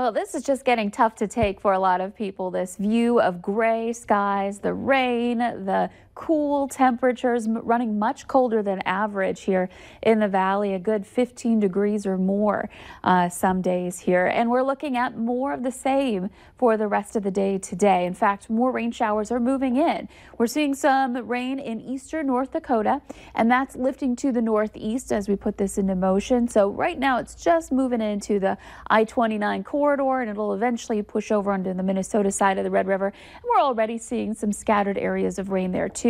Well, this is just getting tough to take for a lot of people. This view of gray skies, the rain, the cool temperatures running much colder than average here in the valley, a good 15 degrees or more some days here. And we're looking at more of the same for the rest of the day today. In fact, more rain showers are moving in. We're seeing some rain in eastern North Dakota, and that's lifting to the northeast as we put this into motion. So right now it's just moving into the I-29 corridor, and it'll eventually push over onto the Minnesota side of the Red River. And we're already seeing some scattered areas of rain there too.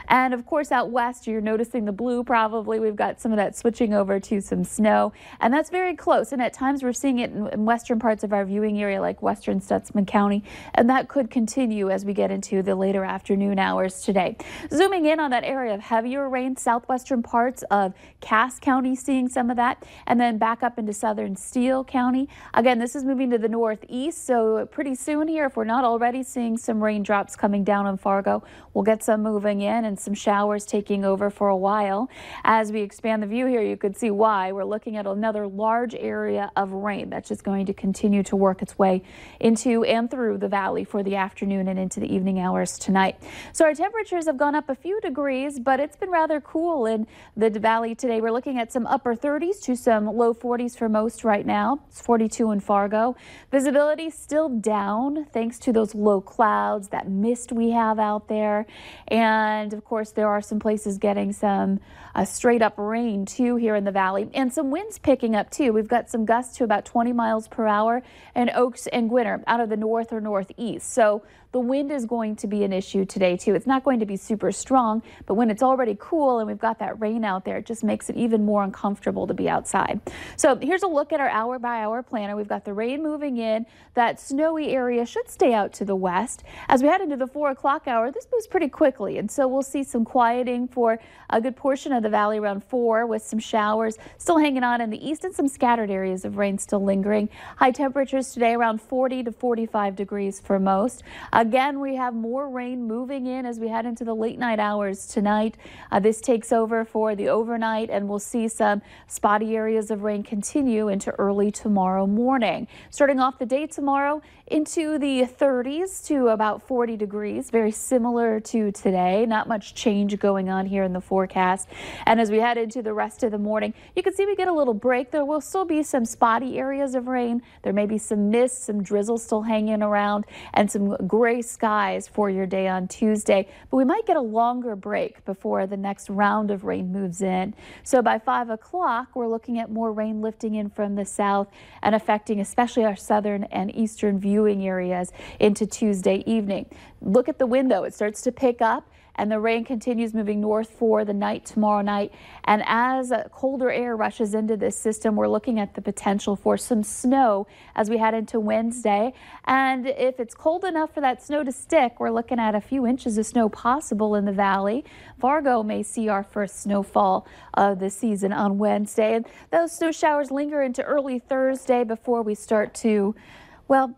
And of course out west, you're noticing the blue probably. We've got some of that switching over to some snow, and that's very close. And at times we're seeing it in western parts of our viewing area like western Stutsman County, and that could continue as we get into the later afternoon hours today. Zooming in on that area of heavier rain, southwestern parts of Cass County seeing some of that, and then back up into southern Steele County. Again, this is moving to the northeast, so pretty soon here, if we're not already seeing some raindrops coming down on Fargo, we'll get some moving in and some showers taking over for a while. As we expand the view here, you could see why. We're looking at another large area of rain that's just going to continue to work its way into and through the valley for the afternoon and into the evening hours tonight. So our temperatures have gone up a few degrees, but it's been rather cool in the valley today. We're looking at some upper 30s to some low 40s for most right now. It's 42 in Fargo. Visibility still down thanks to those low clouds, that mist we have out there. And of course, there are some places getting some straight up rain too here in the valley, and some winds picking up too. We've got some gusts to about 20 miles per hour in Oaks and Gwinner out of the north or northeast. So the wind is going to be an issue today too. It's not going to be super strong, but when it's already cool and we've got that rain out there, it just makes it even more uncomfortable to be outside. So here's a look at our hour by hour planner. We've got the rain moving in. That snowy area should stay out to the west. As we head into the 4 o'clock hour, this moves pretty quickly, and so we'll see some quieting for a good portion of the valley around 4 with some showers still hanging on in the east and some scattered areas of rain still lingering. High temperatures today around 40 to 45 degrees for most. Again, we have more rain moving in as we head into the late night hours tonight. This takes over for the overnight, and we'll see some spotty areas of rain continue into early tomorrow morning. Starting off the day tomorrow into the 30s to about 40 degrees, very similar to today. Not much change going on here in the forecast. And as we head into the rest of the morning, you can see we get a little break. There will still be some spotty areas of rain. There may be some mist, some drizzle still hanging around, and some gray skies for your day on Tuesday. But we might get a longer break before the next round of rain moves in. So by 5 o'clock, we're looking at more rain lifting in from the south and affecting especially our southern and eastern viewing areas into Tuesday evening. Look at the window. It starts to pick up, and the rain continues moving north for the night tomorrow night. And as colder air rushes into this system, we're looking at the potential for some snow as we head into Wednesday. And if it's cold enough for that snow to stick, we're looking at a few inches of snow possible in the valley. Fargo may see our first snowfall of the season on Wednesday. And those snow showers linger into early Thursday before we start to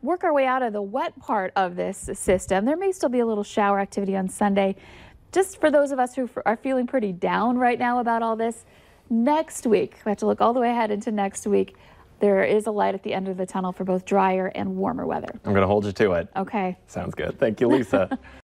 work our way out of the wet part of this system. There may still be a little shower activity on Sunday. Just for those of us who are feeling pretty down right now about all this, next week, we have to look all the way ahead into next week. There is a light at the end of the tunnel for both drier and warmer weather. I'm going to hold you to it. Okay. Sounds good. Thank you, Lisa.